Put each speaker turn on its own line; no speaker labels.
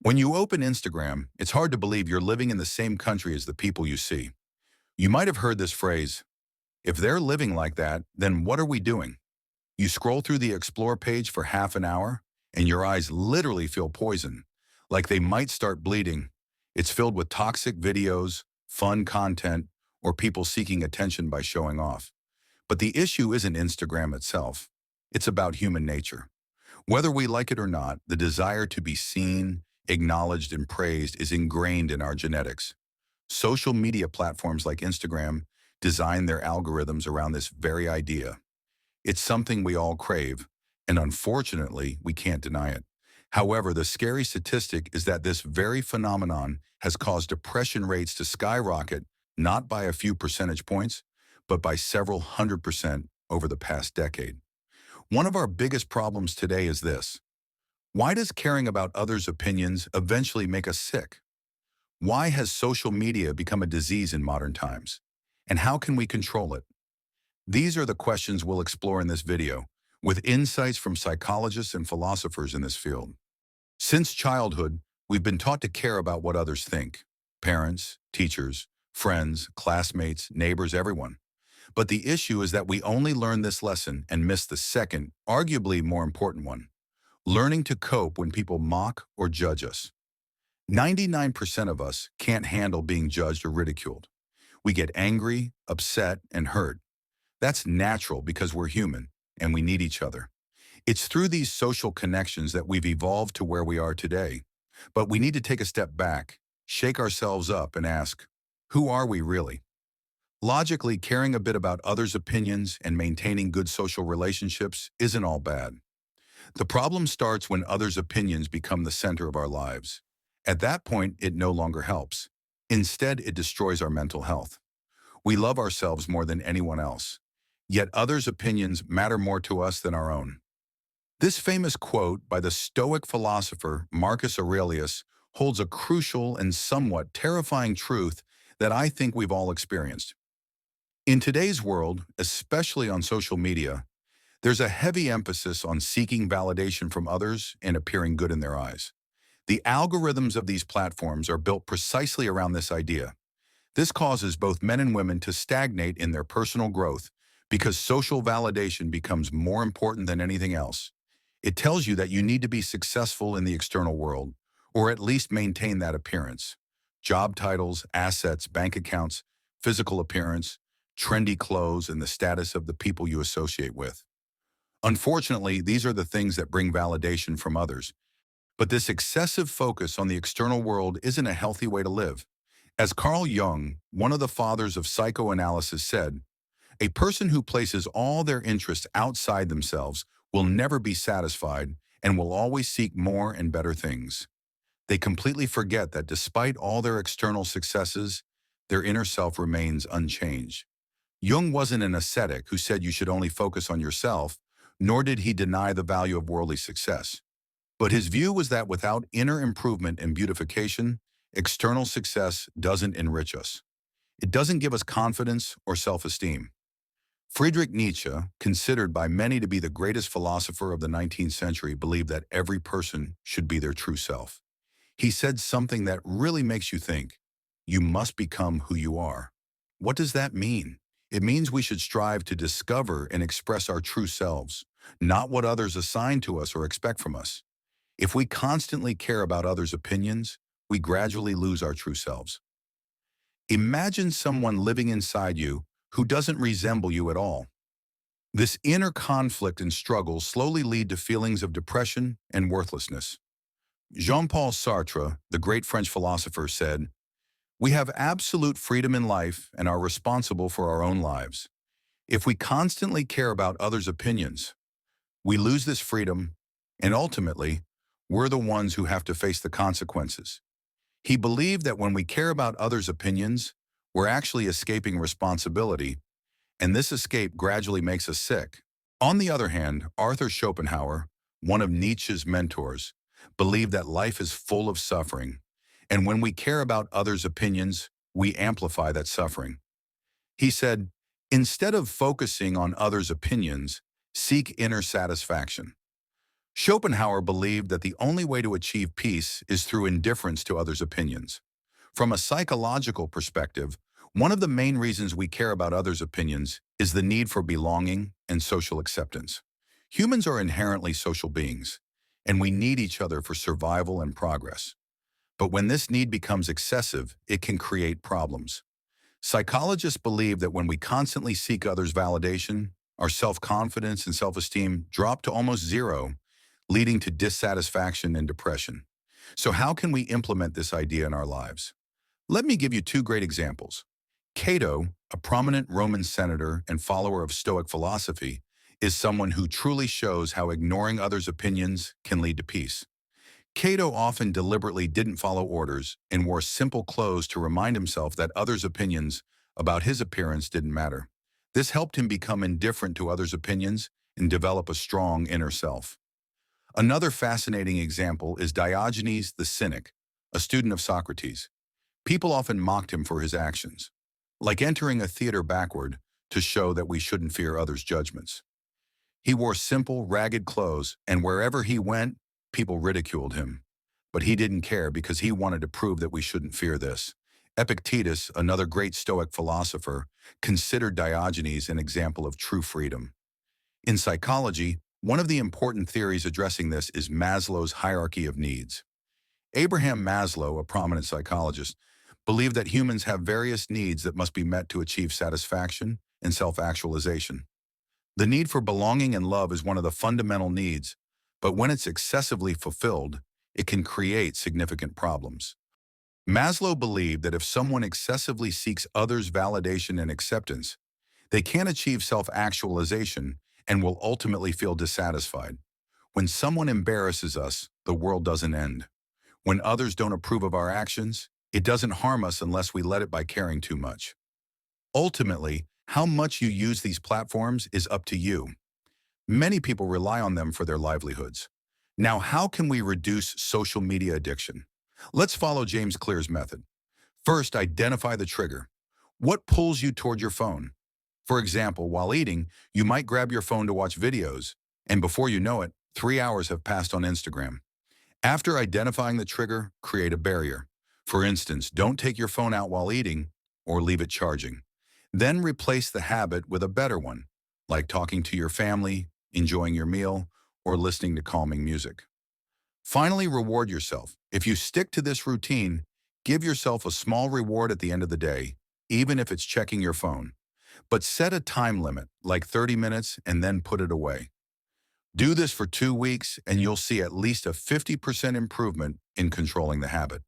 When you open Instagram, it's hard to believe you're living in the same country as the people you see. You might have heard this phrase, if they're living like that, then what are we doing? You scroll through the Explore page for half an hour, and your eyes literally feel poison, like they might start bleeding. It's filled with toxic videos, fun content, or people seeking attention by showing off. But the issue isn't Instagram itself. It's about human nature. Whether we like it or not, the desire to be seen, acknowledged, and praised is ingrained in our genetics. Social media platforms like Instagram design their algorithms around this very idea. It's something we all crave, and unfortunately, we can't deny it. However, the scary statistic is that this very phenomenon has caused depression rates to skyrocket, not by a few percentage points, but by several 100% over the past decade. One of our biggest problems today is this. Why does caring about others' opinions eventually make us sick? Why has social media become a disease in modern times? And how can we control it? These are the questions we'll explore in this video, with insights from psychologists and philosophers in this field. Since childhood, we've been taught to care about what others think. Parents, teachers, friends, classmates, neighbors, everyone. But the issue is that we only learn this lesson and miss the second, arguably more important one. Learning to cope when people mock or judge us. 99% of us can't handle being judged or ridiculed. We get angry, upset, and hurt. That's natural because we're human and we need each other. It's through these social connections that we've evolved to where we are today. But we need to take a step back, shake ourselves up, and ask, who are we really? Logically, caring a bit about others' opinions and maintaining good social relationships isn't all bad. The problem starts when others' opinions become the center of our lives. At that point, it no longer helps. Instead, it destroys our mental health. We love ourselves more than anyone else. Yet others' opinions matter more to us than our own. This famous quote by the Stoic philosopher Marcus Aurelius holds a crucial and somewhat terrifying truth that I think we've all experienced. In today's world, especially on social media, there's a heavy emphasis on seeking validation from others and appearing good in their eyes. The algorithms of these platforms are built precisely around this idea. This causes both men and women to stagnate in their personal growth because social validation becomes more important than anything else. It tells you that you need to be successful in the external world, or at least maintain that appearance. Job titles, assets, bank accounts, physical appearance, trendy clothes, and the status of the people you associate with. Unfortunately, these are the things that bring validation from others. But this excessive focus on the external world isn't a healthy way to live. As Carl Jung, one of the fathers of psychoanalysis, said, a person who places all their interests outside themselves will never be satisfied and will always seek more and better things. They completely forget that despite all their external successes, their inner self remains unchanged. Jung wasn't an ascetic who said you should only focus on yourself, nor did he deny the value of worldly success. But his view was that without inner improvement and beautification, external success doesn't enrich us. It doesn't give us confidence or self-esteem. Friedrich Nietzsche, considered by many to be the greatest philosopher of the 19th century, believed that every person should be their true self. He said something that really makes you think, you must become who you are. What does that mean? It means we should strive to discover and express our true selves, not what others assign to us or expect from us. If we constantly care about others' opinions, we gradually lose our true selves. Imagine someone living inside you who doesn't resemble you at all. This inner conflict and struggle slowly lead to feelings of depression and worthlessness. Jean-Paul Sartre, the great French philosopher, said, "We have absolute freedom in life and are responsible for our own lives. If we constantly care about others' opinions, we lose this freedom, and ultimately, we're the ones who have to face the consequences." He believed that when we care about others' opinions, we're actually escaping responsibility, and this escape gradually makes us sick. On the other hand, Arthur Schopenhauer, one of Nietzsche's mentors, believed that life is full of suffering, and when we care about others' opinions, we amplify that suffering. He said, instead of focusing on others' opinions, seek inner satisfaction. Schopenhauer believed that the only way to achieve peace is through indifference to others' opinions. From a psychological perspective, one of the main reasons we care about others' opinions is the need for belonging and social acceptance. Humans are inherently social beings, and we need each other for survival and progress. But when this need becomes excessive, it can create problems. Psychologists believe that when we constantly seek others' validation, our self-confidence and self-esteem drop to almost zero, leading to dissatisfaction and depression. So how can we implement this idea in our lives? Let me give you two great examples. Cato, a prominent Roman senator and follower of Stoic philosophy, is someone who truly shows how ignoring others' opinions can lead to peace. Cato often deliberately didn't follow orders and wore simple clothes to remind himself that others' opinions about his appearance didn't matter. This helped him become indifferent to others' opinions and develop a strong inner self. Another fascinating example is Diogenes the Cynic, a student of Socrates. People often mocked him for his actions, like entering a theater backward to show that we shouldn't fear others' judgments. He wore simple, ragged clothes, and wherever he went, people ridiculed him. But he didn't care because he wanted to prove that we shouldn't fear this. Epictetus, another great Stoic philosopher, considered Diogenes an example of true freedom. In psychology, one of the important theories addressing this is Maslow's hierarchy of needs. Abraham Maslow, a prominent psychologist, believed that humans have various needs that must be met to achieve satisfaction and self-actualization. The need for belonging and love is one of the fundamental needs, but when it's excessively fulfilled, it can create significant problems. Maslow believed that if someone excessively seeks others' validation and acceptance, they can't achieve self-actualization and will ultimately feel dissatisfied. When someone embarrasses us, the world doesn't end. When others don't approve of our actions, it doesn't harm us unless we let it by caring too much. Ultimately, how much you use these platforms is up to you. Many people rely on them for their livelihoods. Now, how can we reduce social media addiction? Let's follow James Clear's method. First, identify the trigger. What pulls you toward your phone? For example, while eating, you might grab your phone to watch videos, and before you know it, 3 hours have passed on Instagram. After identifying the trigger, create a barrier. For instance, don't take your phone out while eating or leave it charging. Then replace the habit with a better one, like talking to your family, enjoying your meal, or listening to calming music. Finally, reward yourself. If you stick to this routine, give yourself a small reward at the end of the day, even if it's checking your phone. But set a time limit, like 30 minutes, and then put it away. Do this for 2 weeks, and you'll see at least a 50% improvement in controlling the habit.